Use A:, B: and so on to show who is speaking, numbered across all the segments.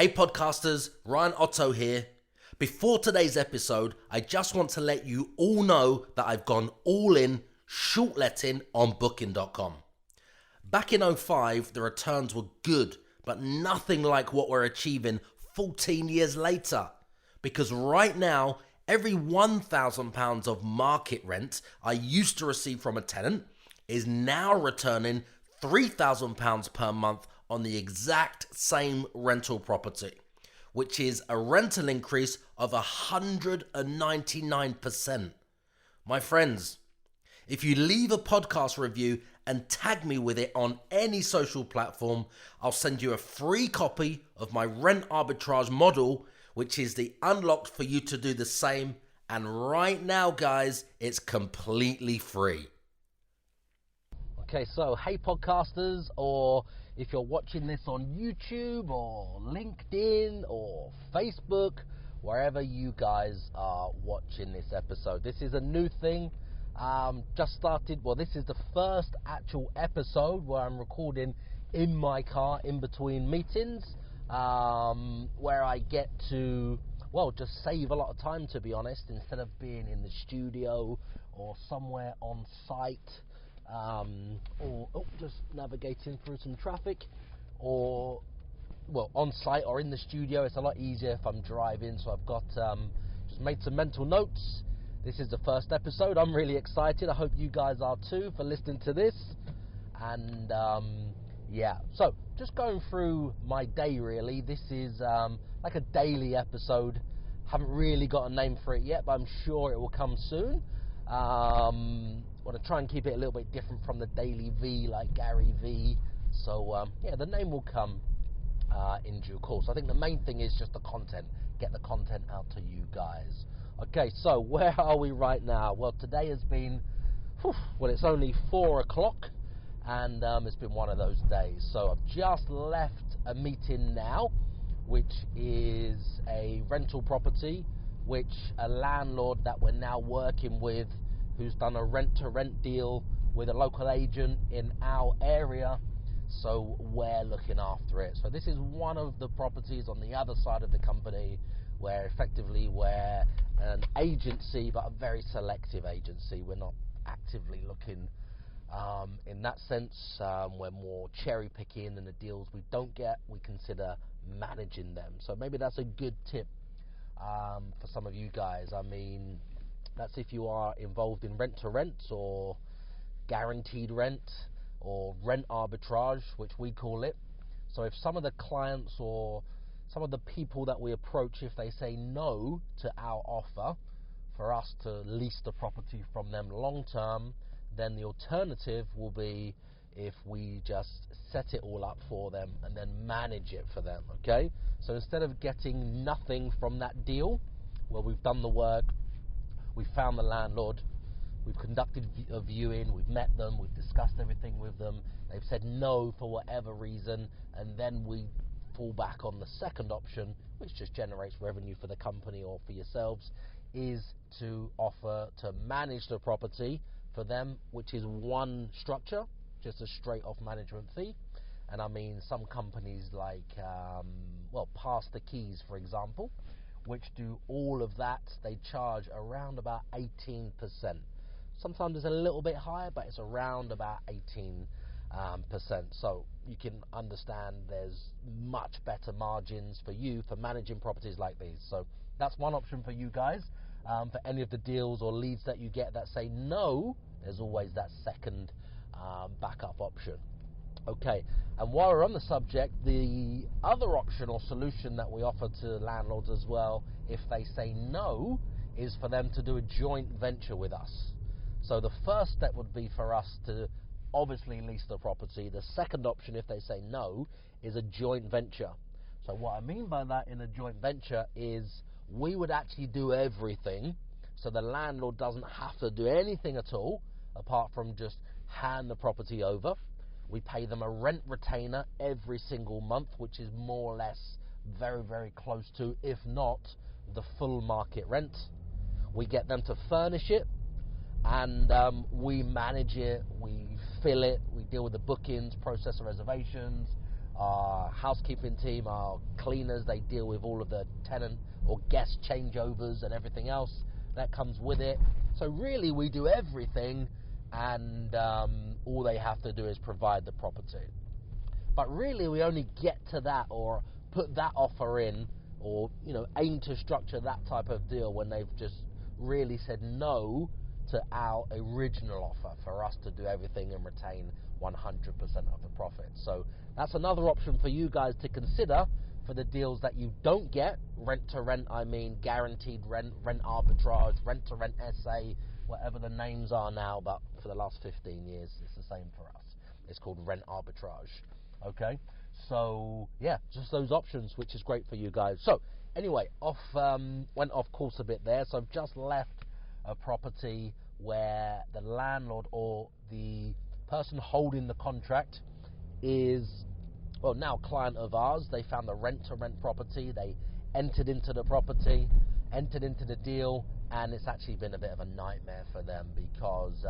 A: Hey podcasters, Ryan Otto here. Before today's episode, I just want to let you all know that I've gone all in short letting on booking.com. Back in '05, the returns were good, but nothing like what we're achieving 14 years later. Because right now, every £1,000 of market rent I used to receive from a tenant is now returning £3,000 per month on the exact same rental property, which is a rental increase of 199%. My friends, if you leave a podcast review and tag me with it on any social platform, I'll send you a free copy of my rent arbitrage model, which is the unlock for you to do the same. And right now, guys, it's completely free.
B: Okay, so hey podcasters, or if you're watching this on YouTube or LinkedIn or Facebook, wherever you guys are watching this episode. This is a new thing, just started. Well, this is the first actual episode where I'm recording in my car in between meetings, where I get to, well, just save a lot of time, to be honest, instead of being in the studio or somewhere on site. Or just navigating through some traffic, or well, on site or in the studio. It's a lot easier if I'm driving, so I've got just made some mental notes. This is the first episode. I'm really excited. I hope you guys are too for listening to this. And yeah, so just going through my day really. This is like a daily episode. Haven't really got a name for it yet, but I'm sure it will come soon. Want to try and keep it a little bit different from the Daily V, like Gary V. So yeah, the name will come in due course. I think the main thing is just the content. Get the content out to you guys. Okay, so where are we right now? Well, today has been, well, it's only 4 o'clock, and it's been one of those days. So I've just left a meeting now, which is a rental property, which a landlord that we're now working with, who's done a rent-to-rent deal with a local agent in our area, so we're looking after it. So this is one of the properties on the other side of the company where effectively we're an agency, but a very selective agency. We're not actively looking in that sense. We're more cherry-picking, and the deals we don't get, we consider managing them. So maybe that's a good tip for some of you guys. I mean, that's if you are involved in rent-to-rent or guaranteed rent or rent arbitrage, which we call it. So if some of the clients or some of the people that we approach, if they say no to our offer for us to lease the property from them long-term, then the alternative will be if we just set it all up for them and then manage it for them, okay? So instead of getting nothing from that deal, well, we've done the work, we've found the landlord, we've conducted a viewing, we've met them, we've discussed everything with them, they've said no for whatever reason, and then we fall back on the second option, which just generates revenue for the company or for yourselves, is to offer to manage the property for them, which is one structure, just a straight off management fee. And I mean, some companies like, well, Pass the Keys, for example, which do all of that, they charge around about 18%. Sometimes it's a little bit higher, but it's around about 18%. So you can understand there's much better margins for you for managing properties like these. So that's one option for you guys. For any of the deals or leads that you get that say no, there's always that second backup option. Okay, and while we're on the subject, the other option or solution that we offer to landlords as well, if they say no, is for them to do a joint venture with us. So the first step would be for us to obviously lease the property. The second option, if they say no, is a joint venture. So what I mean by that in a joint venture is we would actually do everything, so the landlord doesn't have to do anything at all apart from just hand the property over. We pay them a rent retainer every single month, which is more or less very, very close to, if not the full market rent. We get them to furnish it, and we manage it, we fill it, we deal with the bookings, process the reservations, Our housekeeping team, our cleaners, they deal with all of the tenant or guest changeovers and everything else that comes with it. So really we do everything, and all they have to do is provide the property. But really we only get to that or put that offer in, or aim to structure that type of deal when they've just really said no to our original offer for us to do everything and retain 100% of the profit. So that's another option for you guys to consider for the deals that you don't get. Rent to rent, I mean guaranteed rent, rent arbitrage, rent to rent SA, whatever the names are now, but for the last 15 years it's the same for us. It's called rent arbitrage. Okay, so yeah, just those options, which is great for you guys. So anyway, went off course a bit there. So I've just left a property where the landlord or the person holding the contract is, well, now a client of ours. They found the rent-to-rent property. They entered into the property, entered into the deal, and it's actually been a bit of a nightmare for them because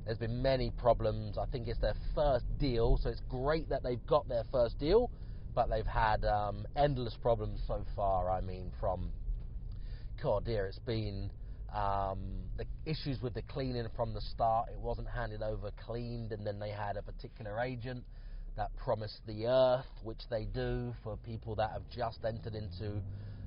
B: there's been many problems. I think it's their first deal, so it's great that they've got their first deal, but they've had endless problems so far. I mean, from, God dear, it's been the issues with the cleaning from the start. It wasn't handed over cleaned, and then they had a particular agent that promised the earth, which they do for people that have just entered into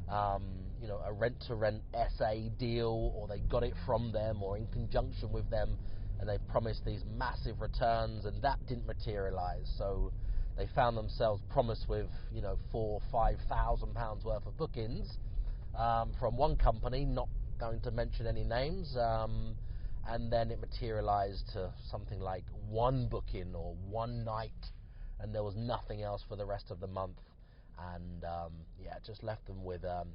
B: a rent-to-rent SA deal, or they got it from them or in conjunction with them, and they promised these massive returns, and that didn't materialise. So they found themselves promised with £4,000 or £5,000 worth of bookings from one company, not going to mention any names, and then it materialised to something like one booking or one night, and there was nothing else for the rest of the month. And it just left them with a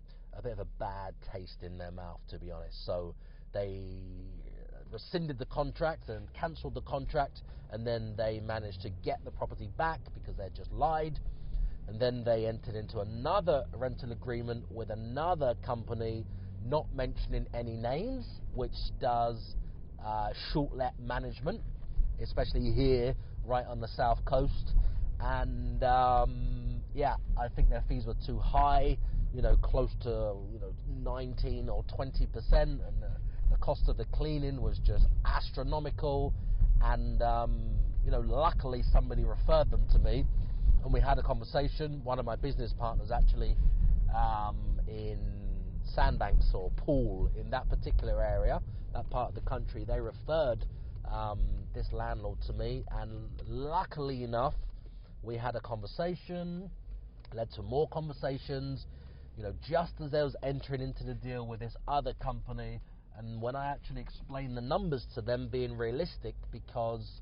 B: bit of a bad taste in their mouth, to be honest. So they rescinded the contract and cancelled the contract, and then they managed to get the property back because they'd just lied. And then they entered into another rental agreement with another company, not mentioning any names, which does short-let management, especially here right on the south coast. And I think their fees were too high, close to 19 or 20%, and the cost of the cleaning was just astronomical. And luckily somebody referred them to me, and we had a conversation. One of my business partners actually in Sandbanks or Poole, in that particular area, that part of the country, they referred this landlord to me, and luckily enough we had a conversation, led to more conversations, just as I was entering into the deal with this other company. And when I actually explained the numbers to them, being realistic, because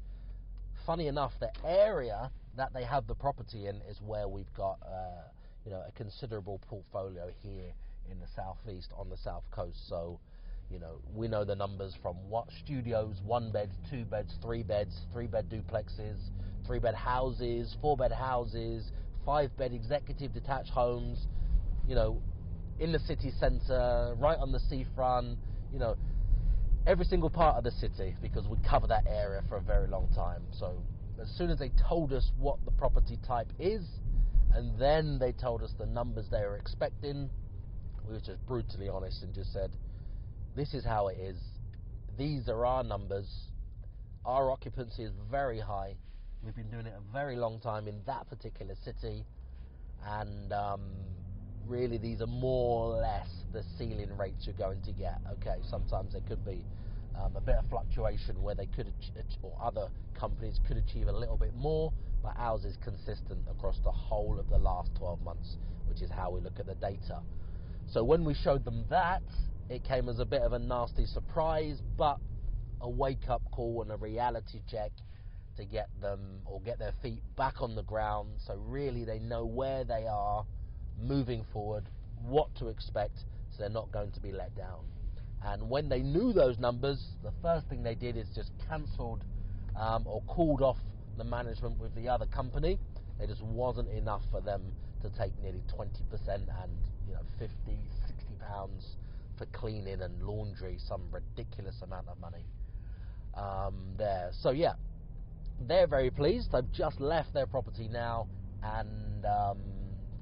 B: funny enough, the area that they have the property in is where we've got a considerable portfolio here in the southeast on the south coast. So we know the numbers from what studios, 1 bed, 2 beds, 3 beds, 3-bed duplexes, 3-bed houses, 4-bed houses, 5-bed executive detached homes, in the city centre, right on the seafront, every single part of the city, because we cover that area for a very long time. So as soon as they told us what the property type is, and then they told us the numbers they were expecting, we were just brutally honest and just said, this is how it is. These are our numbers. Our occupancy is very high. We've been doing it a very long time in that particular city, and really these are more or less the ceiling rates you're going to get. Okay, sometimes there could be a bit of fluctuation where they could or other companies could achieve a little bit more, but ours is consistent across the whole of the last 12 months, which is how we look at the data. So when we showed them that, it came as a bit of a nasty surprise, but a wake-up call and a reality check to get them, or get their feet back on the ground, so really they know where they are moving forward, what to expect, so they're not going to be let down. And when they knew those numbers, the first thing they did is just cancelled or called off the management with the other company. It just wasn't enough for them to take nearly 20% and 50, 60 pounds for cleaning and laundry, some ridiculous amount of money there. So yeah, they're very pleased. They've just left their property now, and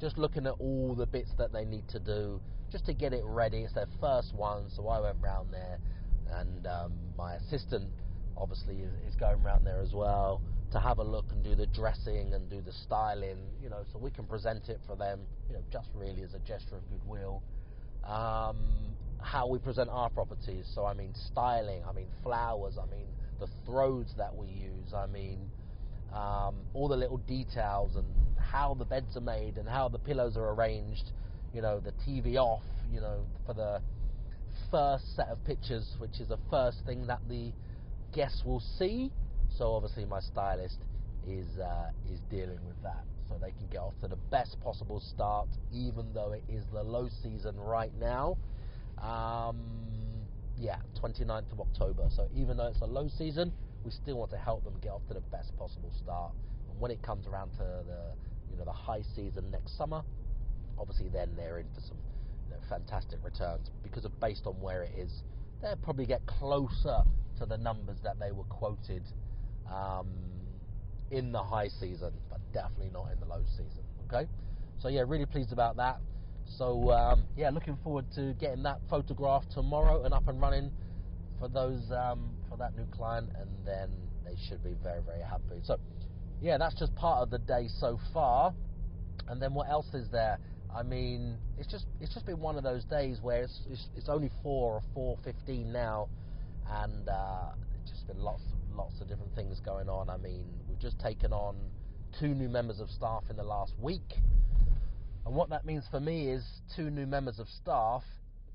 B: just looking at all the bits that they need to do just to get it ready. It's their first one, so I went round there, and my assistant obviously is going round there as well to have a look and do the dressing and do the styling, so we can present it for them, just really as a gesture of goodwill. How we present our properties, so I mean styling, I mean flowers, I mean the throws that we use, I mean all the little details and how the beds are made and how the pillows are arranged, the TV off, for the first set of pictures, which is the first thing that the guests will see. So obviously my stylist is dealing with that, so they can get off to the best possible start, even though it is the low season right now. 29th of October. So even though it's a low season, we still want to help them get off to the best possible start. And when it comes around to the high season next summer, obviously then they're in for some fantastic returns, because of based on where it is, they'll probably get closer to the numbers that they were quoted in the high season, but definitely not in the low season. Okay, so yeah, really pleased about that. So looking forward to getting that photograph tomorrow and up and running for those for that new client, and then they should be very, very happy. So yeah, that's just part of the day so far. And then what else is there? I mean, it's just been one of those days where it's only 4 or 4:15 now, and it's just been lots of different things going on. I mean, we've just taken on 2 new members of staff in the last week, and what that means for me is 2 new members of staff.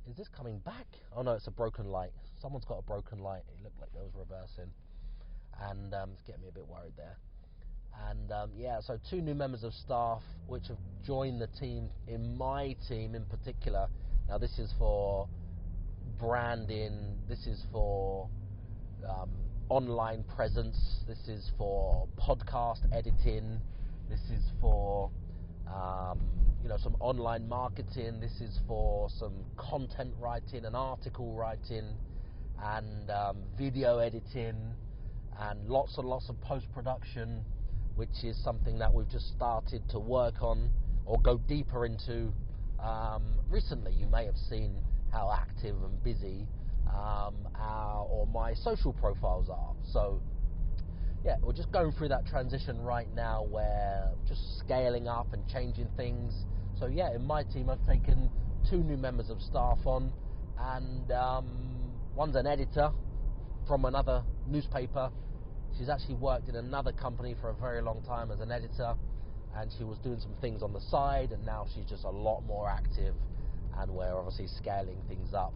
B: Is this coming back? Oh no, it's a broken light. Someone's got a broken light. It looked like they was reversing, and it's getting me a bit worried there. And so 2 new members of staff which have joined the team, in my team in particular. Now this is for branding, this is for online presence, this is for podcast editing, this is for some online marketing, this is for some content writing and article writing, and video editing, and lots and lots of post-production, which is something that we've just started to work on or go deeper into recently. You may have seen how active and busy my social profiles are. So yeah, we're just going through that transition right now where we're just scaling up and changing things. So yeah, in my team I've taken 2 new members of staff on, and one's an editor from another newspaper. She's actually worked in another company for a very long time as an editor, and she was doing some things on the side, and now she's just a lot more active, and we're obviously scaling things up.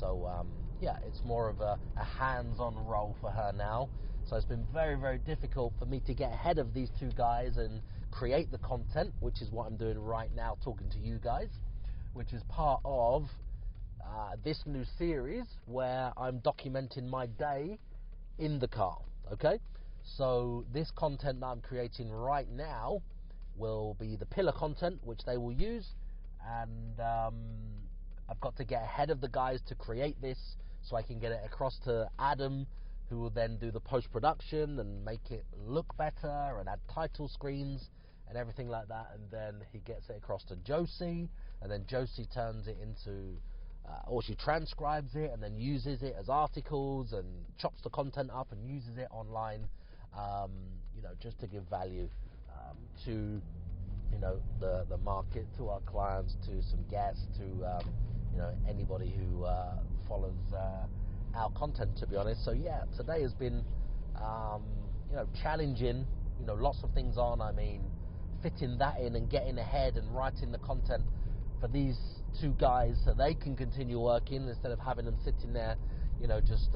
B: So it's more of a hands-on role for her now. So it's been very, very difficult for me to get ahead of these 2 guys and create the content, which is what I'm doing right now, talking to you guys, which is part of this new series where I'm documenting my day in the car. Okay, so this content that I'm creating right now will be the pillar content which they will use, and I've got to get ahead of the guys to create this so I can get it across to Adam, who will then do the post-production and make it look better and add title screens and everything like that, and then he gets it across to Josie, and then Josie turns it into or she transcribes it and then uses it as articles and chops the content up and uses it online, just to give value to the market, to our clients, to some guests, to anybody who follows our content, to be honest. So yeah, today has been challenging, lots of things on. I mean, fitting that in and getting ahead and writing the content for these 2 guys so they can continue working instead of having them sitting there, just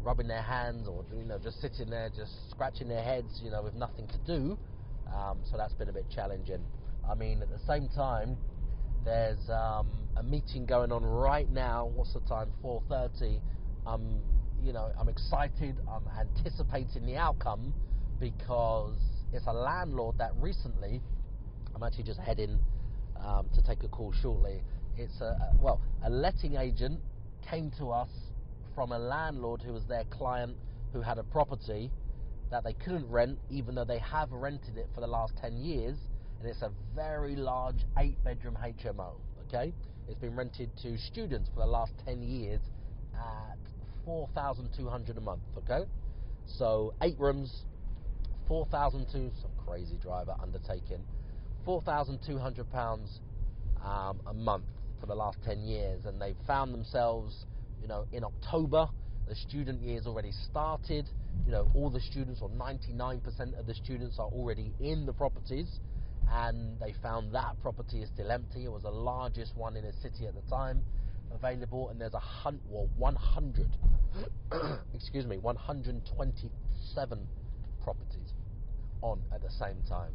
B: rubbing their hands, or just sitting there just scratching their heads, with nothing to do. So that's been a bit challenging. I mean, at the same time, there's a meeting going on right now. What's the time? 4:30. I'm excited. I'm anticipating the outcome, because it's a landlord that recently, I'm actually just heading to take a call shortly. It's a letting agent came to us from a landlord who was their client, who had a property, that they couldn't rent, even though they have rented it for the last 10 years, and it's a very large 8-bedroom HMO, okay? It's been rented to students for the last 10 years at $4,200 a month, okay? So 8 rooms, 4,200, some crazy driver undertaking, £4,200 a month for the last 10 years, and they've found themselves, in October. The student year's already started. All the students, or 99% of the students, are already in the properties, and they found that property is still empty. It was the largest one in the city at the time available, and there's 100 127 properties on at the same time.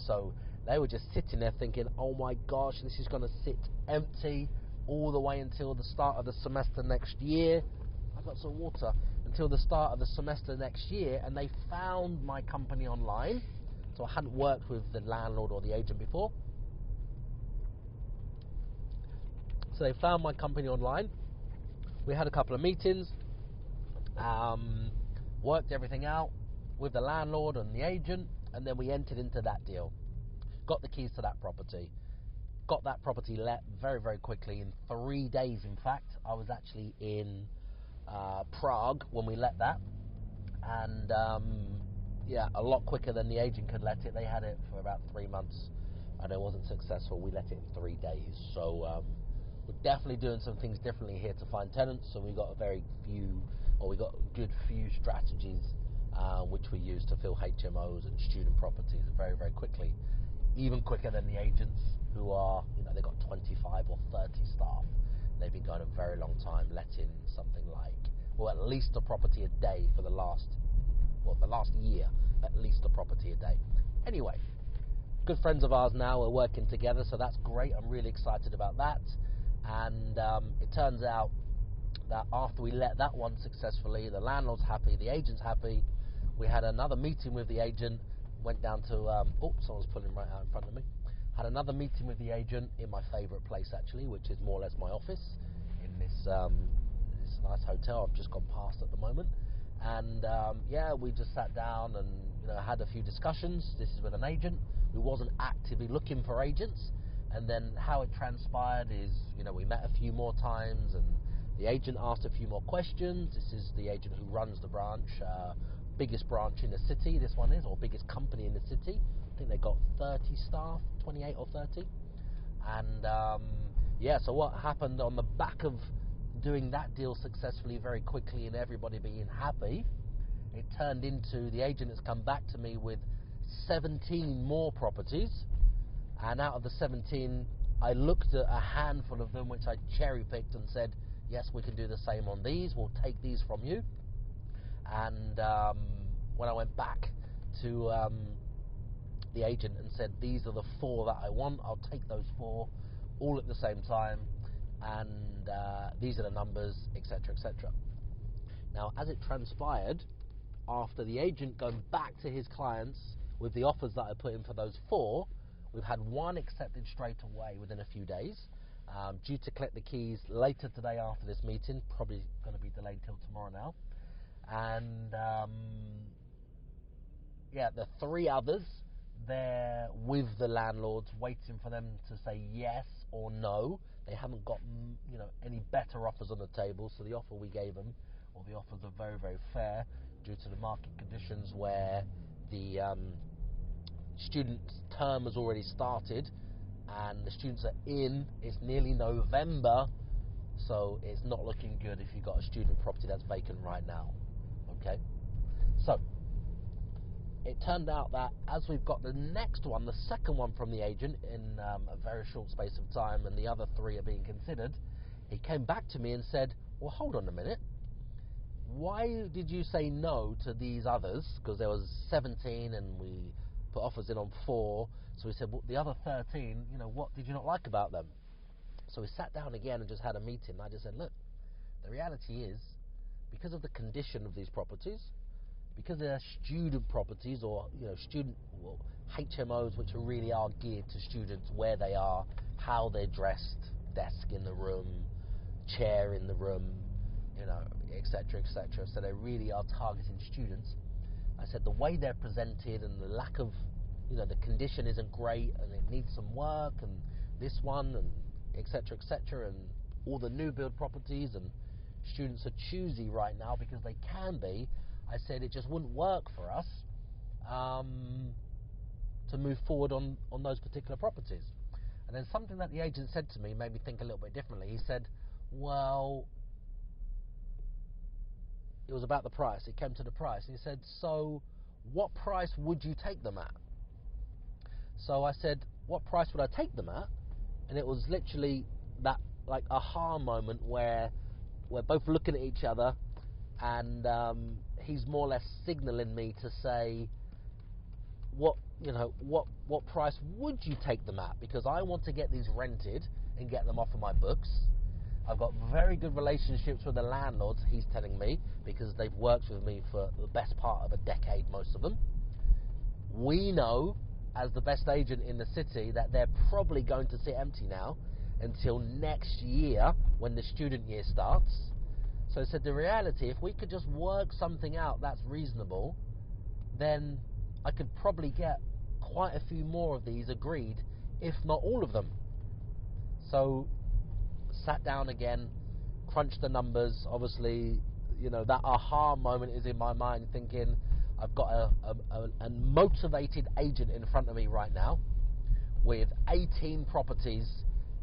B: So they were just sitting there thinking, oh my gosh, this is going to sit empty all the way until the start of the semester next year. I got some water. Until the start of the semester next year, and they found my company online. So I hadn't worked with the landlord or the agent before. So they found my company online. We had a couple of meetings, worked everything out with the landlord and the agent, and then we entered into that deal. Got the keys to that property. Got that property let very, very quickly, in 3 days, in fact. I was actually in Prague when we let that, and a lot quicker than the agent could let it. They had it for about 3 months, and it wasn't successful. We let it in 3 days. So we're definitely doing some things differently here to find tenants. So we got we got a good few strategies which we use to fill HMOs and student properties very, very quickly, even quicker than the agents, who are, they've got 25 or 30 staff. They've been going a very long time, letting something like, at least a property a day for the last year, at least a property a day. Anyway, good friends of ours now are working together, so that's great. I'm really excited about that. And it turns out that after we let that one successfully, the landlord's happy, the agent's happy. We had another meeting with the agent, went down to, someone's pulling right out in front of me. Had another meeting with the agent in my favourite place, actually, which is more or less my office, in this nice hotel I've just gone past at the moment. And we just sat down and had a few discussions. This is with an agent who wasn't actively looking for agents. And then how it transpired is, we met a few more times, and the agent asked a few more questions. This is the agent who runs the branch, biggest branch in the city, this one is, or biggest company in the city. I think they got 30 staff, 28 or 30. And so what happened on the back of doing that deal successfully very quickly and everybody being happy, it turned into, the agent has come back to me with 17 more properties. And out of the 17, I looked at a handful of them, which I cherry-picked and said, yes, we can do the same on these. We'll take these from you. And when I went back to the agent and said, these are the 4 that I want, I'll take those 4 all at the same time. And these are the numbers, etc., etc. Now, as it transpired, after the agent going back to his clients with the offers that I put in for those 4, we've had 1 accepted straight away within a few days. Due to collect the keys later today after this meeting, probably going to be delayed till tomorrow now. And the 3 others, they're with the landlords, waiting for them to say yes or no. They haven't got any better offers on the table, so the offer we gave them, or the offers, are very, very fair due to the market conditions, where the student's term has already started and the students are in. It's nearly November, so it's not looking good if you've got a student property that's vacant right now. Okay, so it turned out that as we've got the next one, the second one from the agent, in a very short space of time, and the other 3 are being considered, he came back to me and said, well, hold on a minute, why did you say no to these others? Because there was 17 and we put offers in on 4. So we said, well, the other 13, what did you not like about them? So we sat down again and just had a meeting. I just said, look, the reality is, because of the condition of these properties, because they're student properties, or HMOs, which really are geared to students, where they are, how they're dressed, desk in the room, chair in the room, etc., etc. So they really are targeting students. I said the way they're presented and the lack of, the condition isn't great and it needs some work, and this one, and etc., etc., and all the new build properties, and students are choosy right now because they can be. I said it just wouldn't work for us to move forward on those particular properties. And then something that the agent said to me made me think a little bit differently. He said, well, it was about the price. It came to the price. He said, so what price would you take them at? So I said, what price would I take them at? And it was literally that like aha moment where we're both looking at each other, and he's more or less signaling me to say, what price would you take them at? Because I want to get these rented and get them off of my books. I've got very good relationships with the landlords, he's telling me, because they've worked with me for the best part of a decade, most of them. We know, as the best agent in the city, that they're probably going to sit empty now until next year when the student year starts. So I said, the reality, if we could just work something out that's reasonable, then I could probably get quite a few more of these agreed, if not all of them. So sat down again, crunched the numbers. Obviously, that aha moment is in my mind, thinking I've got a motivated agent in front of me right now with 18 properties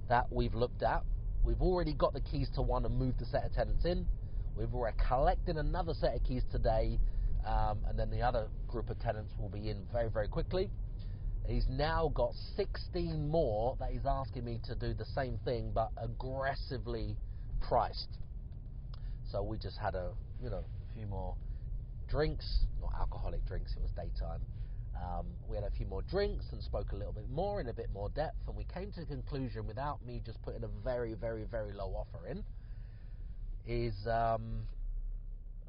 B: that we've looked at. We've already got the keys to one and moved the set of tenants in. We've already collected another set of keys today, and then the other group of tenants will be in very, very quickly. He's now got 16 more that he's asking me to do the same thing, but aggressively priced. So we just had a few more drinks, not alcoholic drinks, it was daytime. We had a few more drinks and spoke a little bit more in a bit more depth, and we came to the conclusion, without me just putting a very, very, very low offer in, is it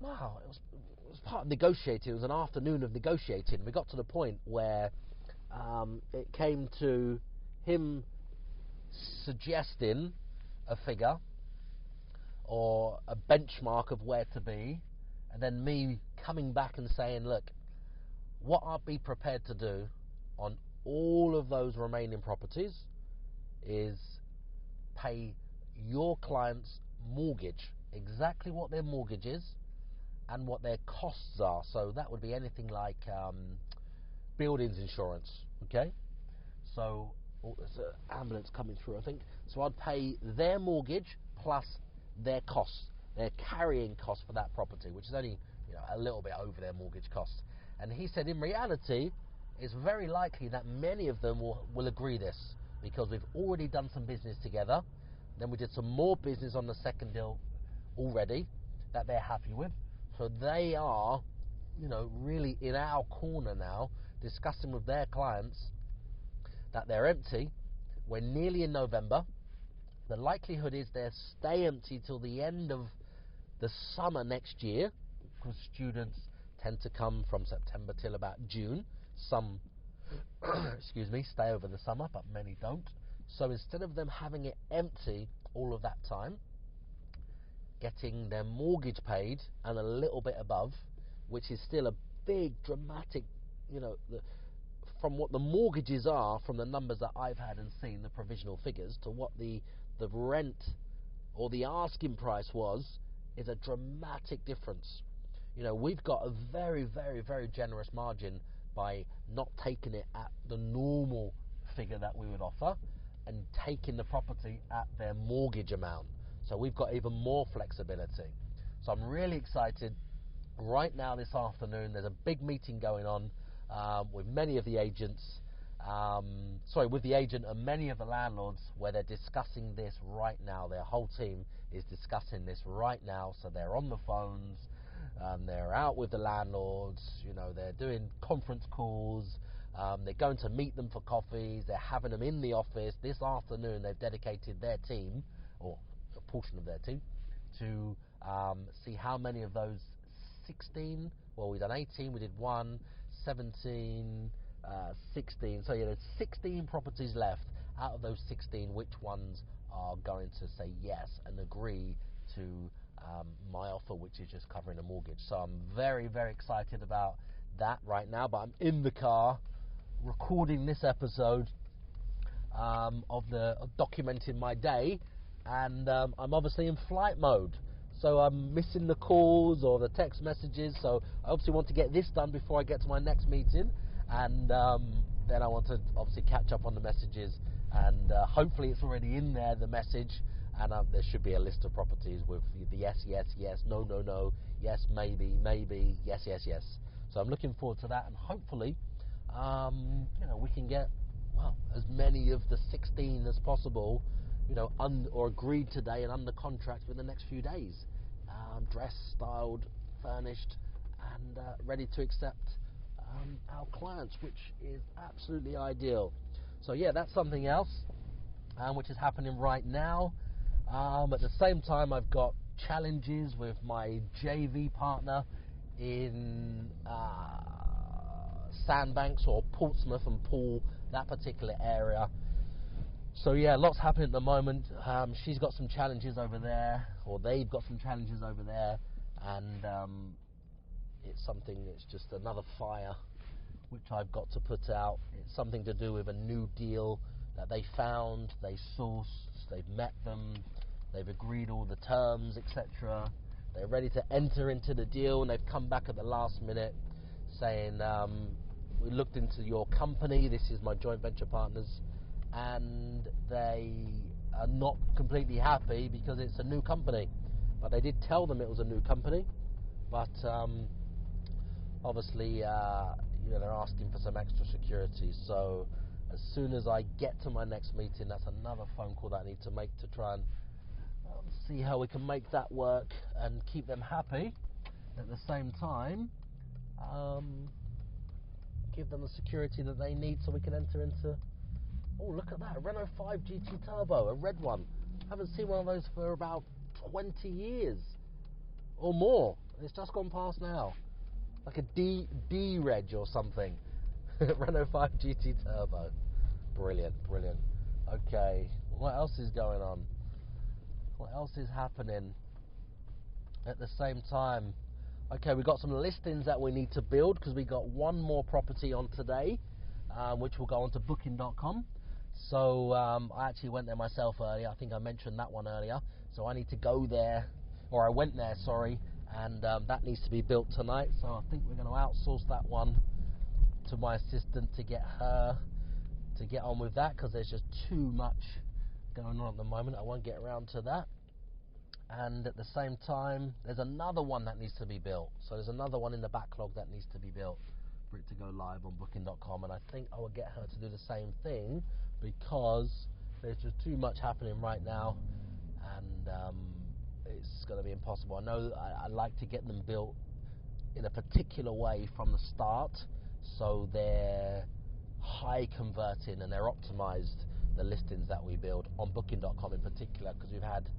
B: was part of negotiating. It was an afternoon of negotiating. We got to the point where it came to him suggesting a figure or a benchmark of where to be, and then me coming back and saying, look, what I'd be prepared to do on all of those remaining properties is pay your client's mortgage, exactly what their mortgage is and what their costs are. So that would be anything like buildings insurance, okay? So there's an ambulance coming through, I think. So I'd pay their mortgage plus their costs, their carrying costs for that property, which is only a little bit over their mortgage costs. And he said, in reality, it's very likely that many of them will agree this, because we've already done some business together. Then we did some more business on the second deal already that they're happy with. So they are, really in our corner now, discussing with their clients that they're empty. We're nearly in November. The likelihood is they'll stay empty till the end of the summer next year, because students tend to come from September till about June. Some, stay over the summer, but many don't. So instead of them having it empty all of that time, getting their mortgage paid and a little bit above, which is still a big, dramatic, from what the mortgages are, from the numbers that I've had and seen, the provisional figures, to what the rent or the asking price was, is a dramatic difference. We've got a very, very, very generous margin by not taking it at the normal figure that we would offer and taking the property at their mortgage amount. So we've got even more flexibility. So I'm really excited. Right now, this afternoon, there's a big meeting going on with many of the agents, with the agent and many of the landlords, where they're discussing this right now. Their whole team is discussing this right now. So they're on the phones, they're out with the landlords, they're doing conference calls, they're going to meet them for coffees, they're having them in the office. This afternoon, they've dedicated their team, or a portion of their team, to see how many of those 16, well, we've done 18, we did 1, 17, 16, so there's 16 properties left. Out of those 16, which ones are going to say yes and agree to my offer, which is just covering a mortgage. So I'm very, very excited about that right now. But I'm in the car recording this episode of documenting my day, and I'm obviously in flight mode. So I'm missing the calls or the text messages. So I obviously want to get this done before I get to my next meeting, and then I want to obviously catch up on the messages, and hopefully it's already in there, the message, and there should be a list of properties with the yes, yes, yes, no, no, no, yes, maybe, maybe, yes, yes, yes. So I'm looking forward to that, and hopefully we can get as many of the 16 as possible, or agreed today and under contract within the next few days, dressed, styled, furnished, and ready to accept our clients, which is absolutely ideal. So yeah, that's something else which is happening right now. At the same time, I've got challenges with my JV partner in Sandbanks or Portsmouth and Poole, that particular area. So yeah, lots happening at the moment. She's got some challenges over there, or they've got some challenges over there, and it's something that's just another fire which I've got to put out. It's something to do with a new deal that they found, they sourced, they've met them, they've agreed all the terms, etc. They're ready to enter into the deal, and they've come back at the last minute saying, we looked into your company, this is my joint venture partners, and they are not completely happy because it's a new company. But they did tell them it was a new company, but obviously they're asking for some extra security. So as soon as I get to my next meeting, that's another phone call that I need to make to try and see how we can make that work and keep them happy. At the same time, give them the security that they need so we can enter into... Oh, look at that, a Renault 5 GT Turbo, a red one. Haven't seen one of those for about 20 years or more. It's just gone past now. Like a D reg or something. Renault 5 GT Turbo. Brilliant, brilliant. Okay, what else is going on? What else is happening at the same time? Okay, we've got some listings that we need to build because we got one more property on today, which will go onto booking.com. So I actually went there myself earlier. I think I mentioned that one earlier. So I need to go there, or I went there, sorry, and that needs to be built tonight. So I think we're going to outsource that one to my assistant to get her to get on with that, because there's just too much going on at the moment. I won't get around to that. And at the same time, there's another one that needs to be built. So there's another one in the backlog that needs to be built for it to go live on booking.com, and I think I will get her to do the same thing, because there's just too much happening right now, and it's going to be impossible. I know I like to get them built in a particular way from the start, so they're high converting and they're optimized, the listings that we build on booking.com in particular, because we've had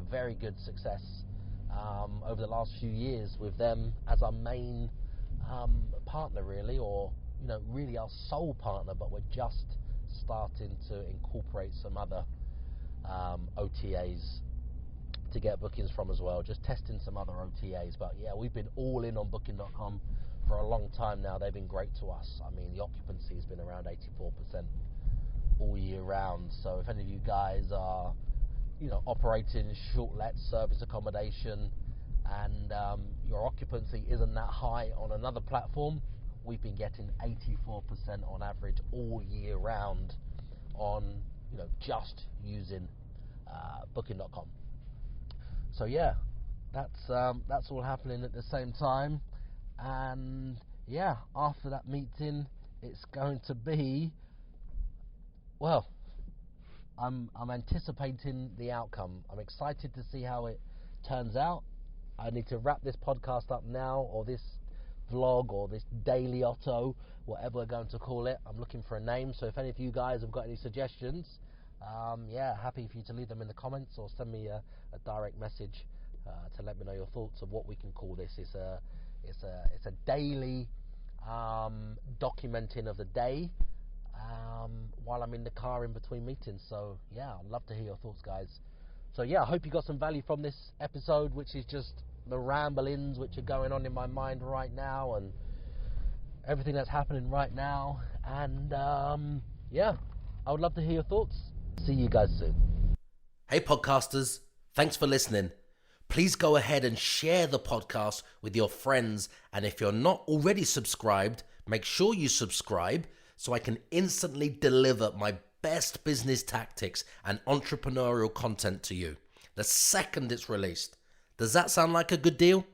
B: very good success over the last few years with them as our main partner, really, or really our sole partner, but we're just starting to incorporate some other OTAs to get bookings from as well, just testing some other OTAs. But yeah, we've been all in on booking.com for a long time now. They've been great to us. I mean, the occupancy has been around 84% all year round. So if any of you guys are operating short-let service accommodation and your occupancy isn't that high on another platform, we've been getting 84% on average all year round on just using booking.com. So yeah, that's all happening at the same time. And yeah, after that meeting, it's going to be, well, I'm anticipating the outcome. I'm excited to see how it turns out. I need to wrap this podcast up now, or this vlog, or this daily Otto, whatever we're going to call it. I'm looking for a name, so if any of you guys have got any suggestions, happy for you to leave them in the comments, or send me a direct message to let me know your thoughts of what we can call this. It's a daily documenting of the day while I'm in the car in between meetings. So yeah, I'd love to hear your thoughts, guys. So yeah, I hope you got some value from this episode, which is just the ramblings which are going on in my mind right now and everything that's happening right now. And yeah, I would love to hear your thoughts. See you guys soon.
A: Hey podcasters, thanks for listening. Please go ahead and share the podcast with your friends. And if you're not already subscribed, make sure you subscribe so I can instantly deliver my best business tactics and entrepreneurial content to you the second it's released. Does that sound like a good deal?